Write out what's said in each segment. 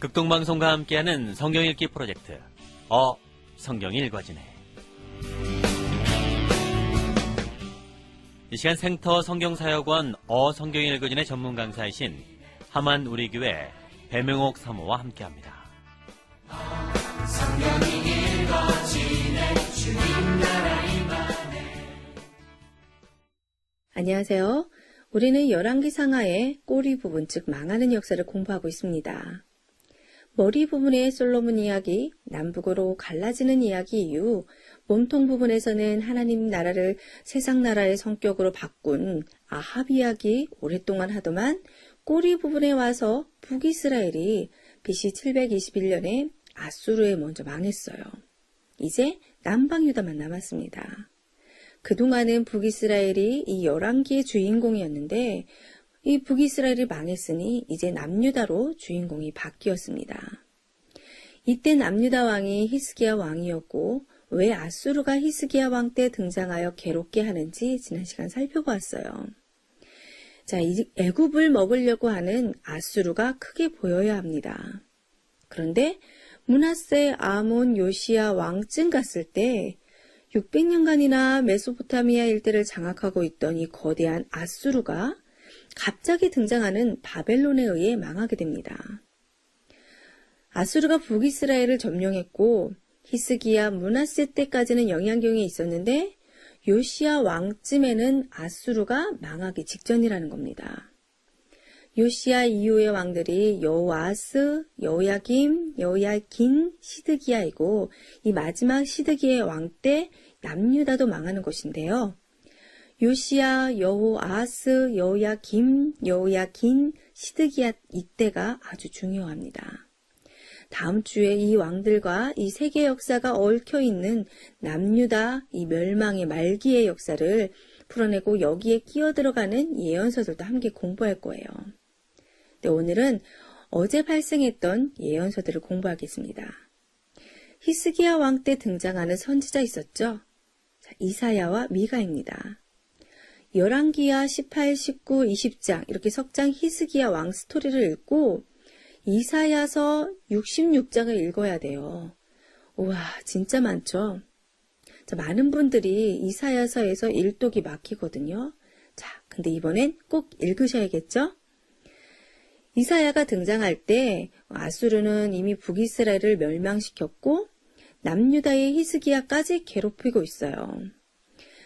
극동방송과 함께하는 성경 읽기 프로젝트 성경이 읽어지네. 이 시간 생터 성경사역원 성경이 읽어지네 전문 강사이신 하만 우리교회 배명옥 사모와 함께합니다. 성경이 읽어지네 주님 나라 임하네. 안녕하세요. 우리는 열왕기 상하의 꼬리 부분, 즉 망하는 역사를 공부하고 있습니다. 머리 부분의 솔로몬 이야기, 남북으로 갈라지는 이야기 이후 몸통 부분에서는 하나님 나라를 세상 나라의 성격으로 바꾼 아합 이야기 오랫동안 하더만 꼬리 부분에 와서 북이스라엘이 BC 721년에 아수르에 먼저 망했어요. 이제 남방유다만 남았습니다. 그동안은 북이스라엘이 이 열왕기의 주인공이었는데 이 북이스라엘이 망했으니 이제 남유다로 주인공이 바뀌었습니다. 이때 남유다 왕이 히스기야 왕이었고 왜 아수르가 히스기야 왕 때 등장하여 괴롭게 하는지 지난 시간 살펴보았어요. 자, 이 애굽을 먹으려고 하는 아수르가 크게 보여야 합니다. 그런데 므낫세, 아몬, 요시야 왕쯤 갔을 때 600년간이나 메소포타미아 일대를 장악하고 있던 이 거대한 아수르가 갑자기 등장하는 바벨론에 의해 망하게 됩니다. 아수르가 북이스라엘을 점령했고 히스기야, 므낫세 때까지는 영향력이 있었는데 요시야 왕쯤에는 아수르가 망하기 직전이라는 겁니다. 요시야 이후의 왕들이 여호아스, 여호야김, 여호야긴, 시드기야이고 이 마지막 시드기야의 왕 때 남유다도 망하는 것인데요. 요시야, 여호아스, 여호야김, 여호야긴, 시드기야 이때가 아주 중요합니다. 다음 주에 이 왕들과 이 세계 역사가 얽혀있는 남유다 이 멸망의 말기의 역사를 풀어내고 여기에 끼어들어가는 예언서들도 함께 공부할 거예요. 네, 오늘은 어제 발생했던 예언서들을 공부하겠습니다. 히스기야 왕 때 등장하는 선지자 있었죠? 자, 이사야와 미가입니다. 열왕기야 18, 19, 20장 이렇게 석장 히스기야 왕 스토리를 읽고 이사야서 66장을 읽어야 돼요. 우와, 진짜 많죠? 자, 많은 분들이 이사야서에서 일독이 막히거든요. 자, 근데 이번엔 꼭 읽으셔야겠죠? 이사야가 등장할 때 아수르는 이미 북이스라엘을 멸망시켰고 남유다의 히스기야까지 괴롭히고 있어요.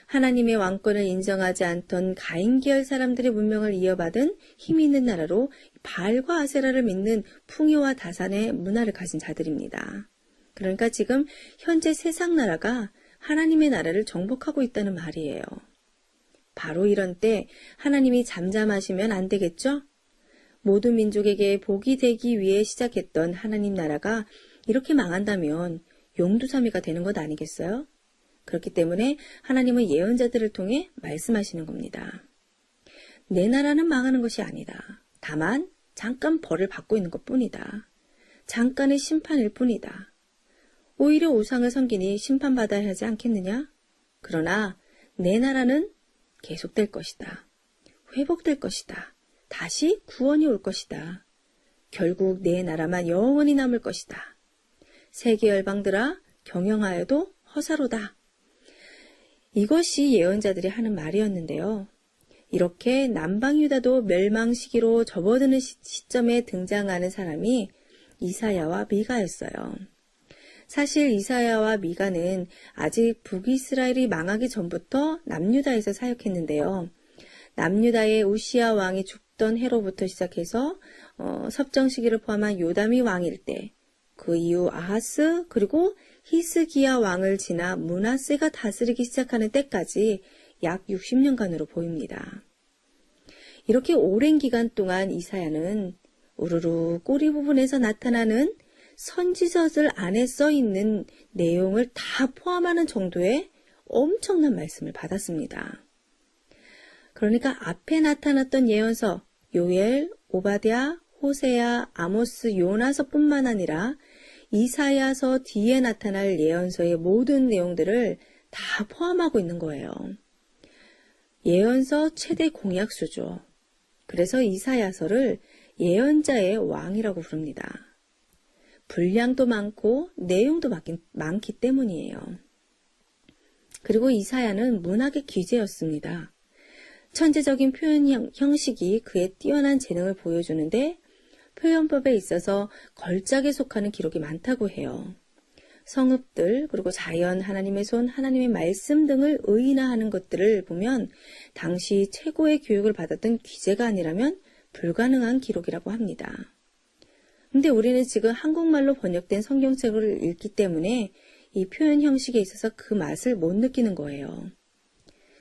하나님의 왕권을 인정하지 않던 가인계열 사람들의 문명을 이어받은 힘 있는 나라로 바알과 아세라를 믿는 풍요와 다산의 문화를 가진 자들입니다. 그러니까 지금 현재 세상 나라가 하나님의 나라를 정복하고 있다는 말이에요. 바로 이런 때 하나님이 잠잠하시면 안 되겠죠? 모든 민족에게 복이 되기 위해 시작했던 하나님 나라가 이렇게 망한다면 용두사미가 되는 것 아니겠어요? 그렇기 때문에 하나님은 예언자들을 통해 말씀하시는 겁니다. 내 나라는 망하는 것이 아니다. 다만 잠깐 벌을 받고 있는 것뿐이다. 잠깐의 심판일 뿐이다. 오히려 우상을 섬기니 심판받아야 하지 않겠느냐? 그러나 내 나라는 계속될 것이다. 회복될 것이다. 다시 구원이 올 것이다. 결국 내 나라만 영원히 남을 것이다. 세계 열방들아 경영하여도 허사로다. 이것이 예언자들이 하는 말이었는데요. 이렇게 남방유다도 멸망 시기로 접어드는 시점에 등장하는 사람이 이사야와 미가였어요. 사실 이사야와 미가는 아직 북이스라엘이 망하기 전부터 남유다에서 사역했는데요. 남유다의 우시야 왕이 죽던 해로부터 시작해서 섭정 시기를 포함한 요담이 왕일 때, 그 이후 아하스 그리고 히스기야 왕을 지나 므낫세가 다스리기 시작하는 때까지 약 60년간으로 보입니다. 이렇게 오랜 기간 동안 이사야는 우르르 꼬리 부분에서 나타나는 선지서들 안에 써있는 내용을 다 포함하는 정도의 엄청난 말씀을 받았습니다. 그러니까 앞에 나타났던 예언서 요엘, 오바댜, 호세야, 아모스, 요나서뿐만 아니라 이사야서 뒤에 나타날 예언서의 모든 내용들을 다 포함하고 있는 거예요. 예언서 최대 공약수죠. 그래서 이사야서를 예언자의 왕이라고 부릅니다. 분량도 많고 내용도 많기 때문이에요. 그리고 이사야는 문학의 귀재였습니다. 천재적인 표현 형식이 그의 뛰어난 재능을 보여주는데 표현법에 있어서 걸작에 속하는 기록이 많다고 해요. 성읍들, 그리고 자연, 하나님의 손, 하나님의 말씀 등을 의인화하는 것들을 보면 당시 최고의 교육을 받았던 귀재가 아니라면 불가능한 기록이라고 합니다. 근데 우리는 지금 한국말로 번역된 성경책을 읽기 때문에 이 표현 형식에 있어서 그 맛을 못 느끼는 거예요.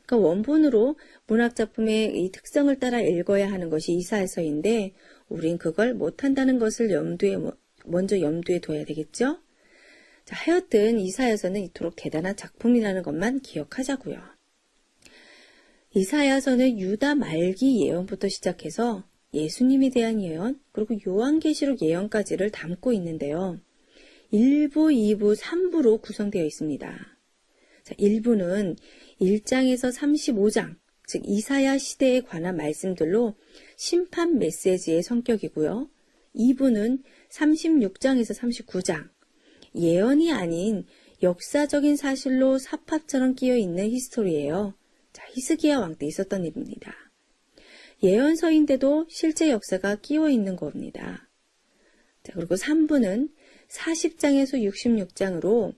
그러니까 원본으로 문학작품의 이 특성을 따라 읽어야 하는 것이 이사야서인데 우린 그걸 못한다는 것을 먼저 염두에 둬야 되겠죠? 자, 하여튼 이사야서는 이토록 대단한 작품이라는 것만 기억하자고요. 이사야서는 유다 말기 예언부터 시작해서 예수님에 대한 예언, 그리고 요한계시록 예언까지를 담고 있는데요. 1부, 2부, 3부로 구성되어 있습니다. 자, 1부는 1장에서 35장, 즉 이사야 시대에 관한 말씀들로 심판 메시지의 성격이고요. 2부는 36장에서 39장, 예언이 아닌 역사적인 사실로 사파처럼 끼어 있는 히스토리예요. 자, 히스기야 왕 때 있었던 일입니다. 예언서인데도 실제 역사가 끼어 있는 겁니다. 자, 그리고 3부는 40장에서 66장으로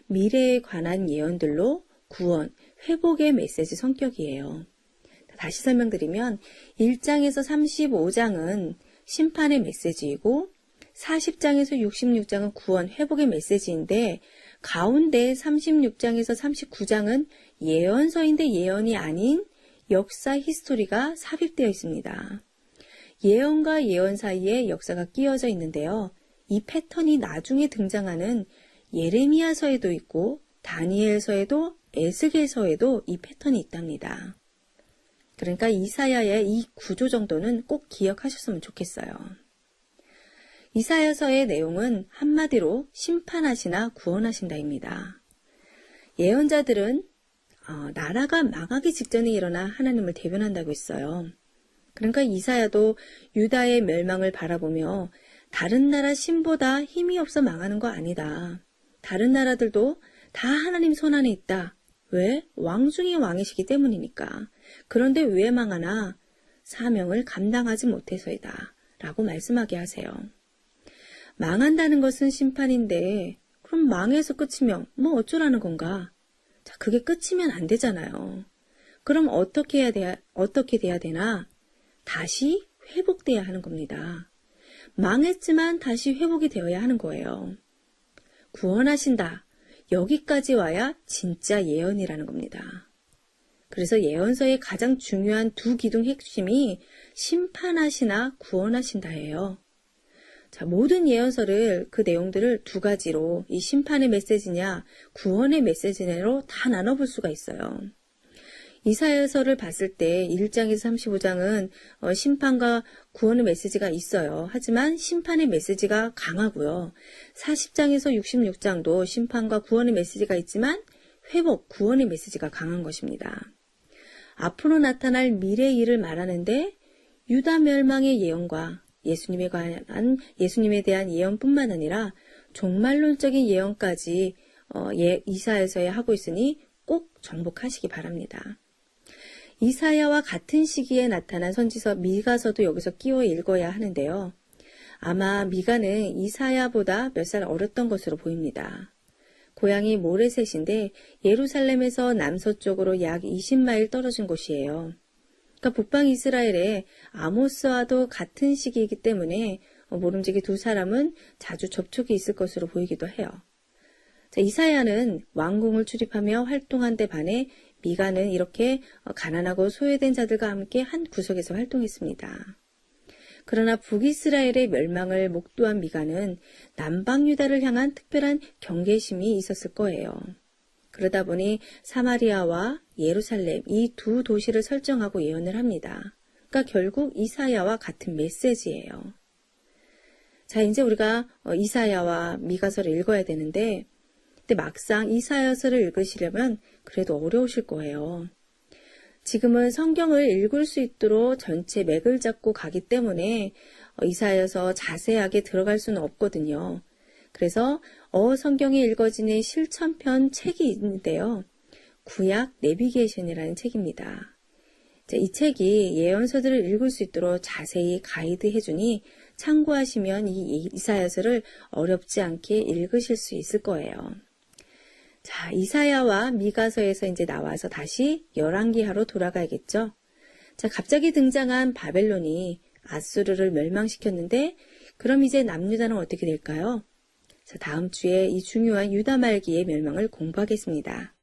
미래에 관한 예언들로 구원, 회복의 메시지 성격이에요. 다시 설명드리면 1장에서 35장은 심판의 메시지이고 40장에서 66장은 구원, 회복의 메시지인데 가운데 36장에서 39장은 예언서인데 예언이 아닌 역사 히스토리가 삽입되어 있습니다. 예언과 예언 사이에 역사가 끼어져 있는데요. 이 패턴이 나중에 등장하는 예레미야서에도 있고 다니엘서에도 에스겔서에도 이 패턴이 있답니다. 그러니까 이사야의 이 구조 정도는 꼭 기억하셨으면 좋겠어요. 이사야서의 내용은 한마디로 심판하시나 구원하신다입니다. 예언자들은 나라가 망하기 직전에 일어나 하나님을 대변한다고 했어요. 그러니까 이사야도 유다의 멸망을 바라보며 다른 나라 신보다 힘이 없어 망하는 거 아니다. 다른 나라들도 다 하나님 손안에 있다. 왜? 왕 중에 왕이시기 때문이니까. 그런데 왜 망하나? 사명을 감당하지 못해서이다. 라고 말씀하게 하세요. 망한다는 것은 심판인데 그럼 망해서 끝이면 뭐 어쩌라는 건가? 자, 그게 끝이면 안 되잖아요. 그럼 어떻게 돼야 되나? 다시 회복돼야 하는 겁니다. 망했지만 다시 회복이 되어야 하는 거예요. 구원하신다. 여기까지 와야 진짜 예언이라는 겁니다. 그래서 예언서의 가장 중요한 두 기둥 핵심이 심판하시나 구원하신다예요. 자, 모든 예언서를 그 내용들을 두 가지로 이 심판의 메시지냐 구원의 메시지냐로 다 나눠볼 수가 있어요. 이사야서를 봤을 때 1장에서 35장은 심판과 구원의 메시지가 있어요. 하지만 심판의 메시지가 강하고요. 40장에서 66장도 심판과 구원의 메시지가 있지만 회복, 구원의 메시지가 강한 것입니다. 앞으로 나타날 미래 일을 말하는데 유다 멸망의 예언과 예수님에 대한 예언뿐만 아니라 종말론적인 예언까지 이사야서에 하고 있으니 꼭 정복하시기 바랍니다. 이사야와 같은 시기에 나타난 선지서 미가서도 여기서 끼워 읽어야 하는데요. 아마 미가는 이사야보다 몇 살 어렸던 것으로 보입니다. 고향이 모레셋인데 예루살렘에서 남서쪽으로 약 20마일 떨어진 곳이에요. 그러니까 북방 이스라엘에 아모스와도 같은 시기이기 때문에 모름지기 두 사람은 자주 접촉이 있을 것으로 보이기도 해요. 자, 이사야는 왕궁을 출입하며 활동한 데 반해 미가는 이렇게 가난하고 소외된 자들과 함께 한 구석에서 활동했습니다. 그러나 북이스라엘의 멸망을 목도한 미가는 남방 유다를 향한 특별한 경계심이 있었을 거예요. 그러다 보니 사마리아와 예루살렘 이 두 도시를 설정하고 예언을 합니다. 그러니까 결국 이사야와 같은 메시지예요. 자, 이제 우리가 이사야와 미가서를 읽어야 되는데 근데 막상 이사야서를 읽으시려면 그래도 어려우실 거예요. 지금은 성경을 읽을 수 있도록 전체 맥을 잡고 가기 때문에 이사야서 자세하게 들어갈 수는 없거든요. 그래서 성경에 읽어지는 실천편 책이 있는데요. 구약 내비게이션이라는 책입니다. 자, 이 책이 예언서들을 읽을 수 있도록 자세히 가이드해주니 참고하시면 이 이사야서를 어렵지 않게 읽으실 수 있을 거예요. 자, 이사야와 미가서에서 이제 나와서 다시 열왕기하로 돌아가야겠죠. 자, 갑자기 등장한 바벨론이 아수르를 멸망시켰는데 그럼 이제 남유다는 어떻게 될까요? 자, 다음 주에 이 중요한 유다 말기의 멸망을 공부하겠습니다.